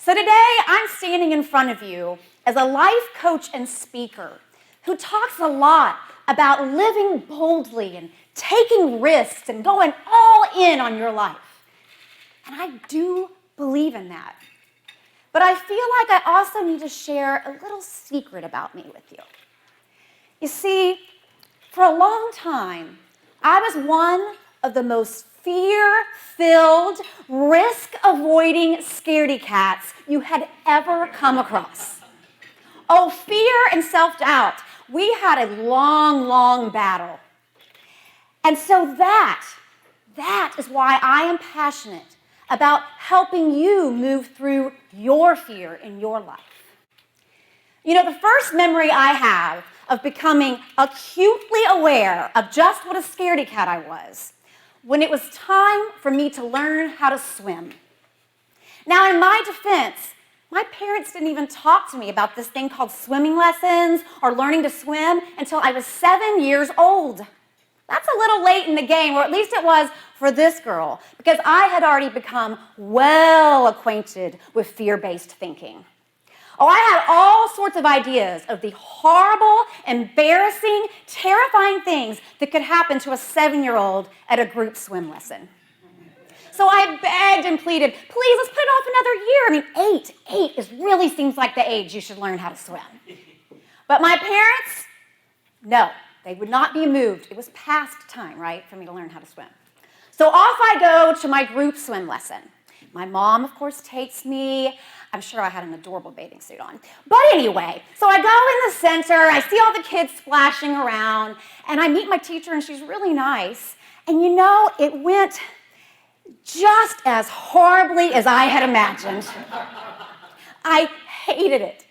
So today, I'm standing in front of you as a life coach and speaker who talks a lot about living boldly and taking risks and going all in on your life. And I do believe in that. But I feel like I also need to share a little secret about me with you. You see, for a long time, I was one of the most fear-filled, risk-avoiding scaredy cats you had ever come across. Oh, fear and self-doubt. We had a long, long battle. And so that is why I am passionate about helping you move through your fear in your life. You know, the first memory I have of becoming acutely aware of just what a scaredy cat I was when it was time for me to learn how to swim. Now, in my defense, my parents didn't even talk to me about this thing called swimming lessons or learning to swim until I was 7 years old. That's a little late in the game, or at least it was for this girl, because I had already become well acquainted with fear-based thinking. Oh, I had all sorts of ideas of the horrible, embarrassing, terrifying things that could happen to a 7-year-old at a group swim lesson. So I begged and pleaded, please, let's put it off another year. I mean, 8 really seems like the age you should learn how to swim. But my parents, no, they would not be moved. It was past time, right, for me to learn how to swim. So off I go to my group swim lesson. My mom, of course, takes me. I'm sure I had an adorable bathing suit on. But anyway, so I go in the center, I see all the kids splashing around, and I meet my teacher, and she's really nice. And you know, it went just as horribly as I had imagined. I hated it.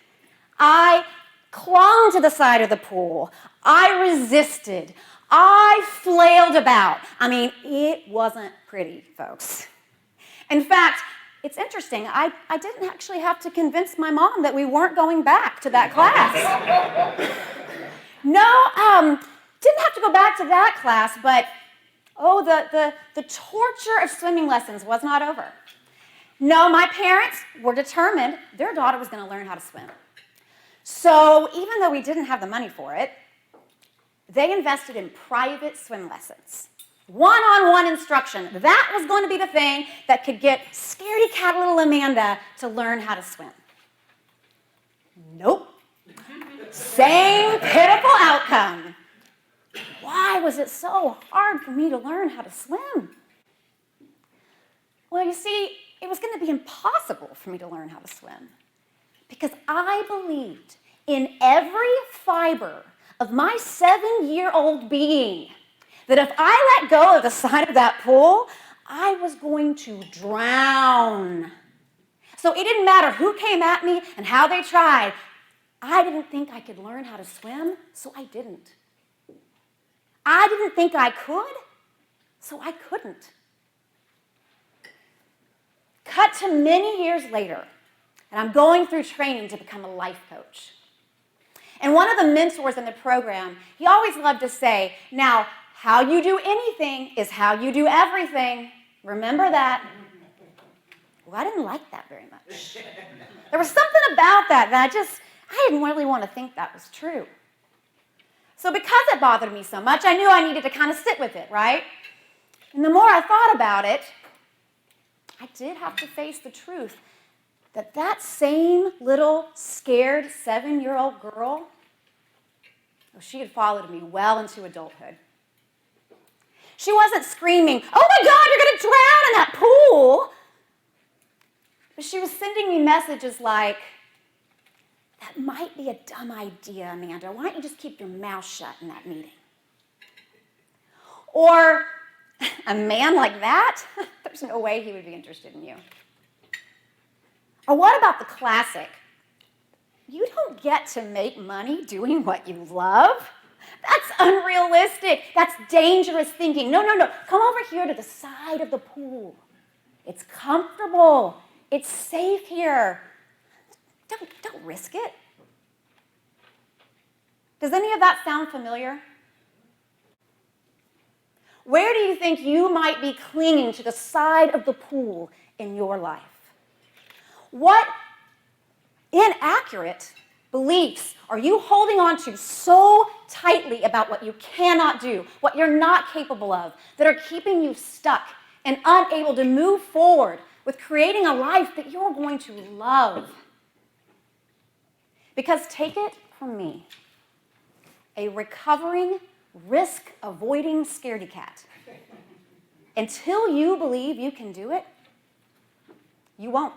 I clung to the side of the pool. I resisted. I flailed about. I mean, it wasn't pretty, folks. In fact, it's interesting. I didn't actually have to convince my mom that we weren't going back to that class. No, didn't have to go back to that class, but oh, the torture of swimming lessons was not over. No, my parents were determined their daughter was going to learn how to swim. So even though we didn't have the money for it, they invested in private swim lessons. One-on-one instruction. That was going to be the thing that could get scaredy cat little Amanda to learn how to swim. Nope. Same pitiful outcome. Why was it so hard for me to learn how to swim? Well, you see, it was going to be impossible for me to learn how to swim because I believed in every fiber of my 7-year-old being that if I let go of the side of that pool, I was going to drown. So it didn't matter who came at me and how they tried. I didn't think I could learn how to swim, so I didn't. I didn't think I could, so I couldn't. Cut to many years later, and I'm going through training to become a life coach. And one of the mentors in the program, he always loved to say, now, how you do anything is how you do everything. Remember that? Well, I didn't like that very much. There was something about that I didn't really want to think that was true. So because it bothered me so much, I knew I needed to kind of sit with it, right? And the more I thought about it, I did have to face the truth that that same little scared 7-year-old girl, she had followed me well into adulthood. She wasn't screaming, oh my God, you're going to drown in that pool. But she was sending me messages like, that might be a dumb idea, Amanda. Why don't you just keep your mouth shut in that meeting? Or, a man like that? There's no way he would be interested in you. Or what about the classic? You don't get to make money doing what you love. That's unrealistic. That's dangerous thinking. No. Come over here to the side of the pool. It's comfortable. It's safe here. Don't risk it. Does any of that sound familiar? Where do you think you might be clinging to the side of the pool in your life? What inaccurate beliefs are you holding on to so tightly about what you cannot do, what you're not capable of, that are keeping you stuck and unable to move forward with creating a life that you're going to love? Because take it from me, a recovering, risk-avoiding scaredy cat, until you believe you can do it, you won't.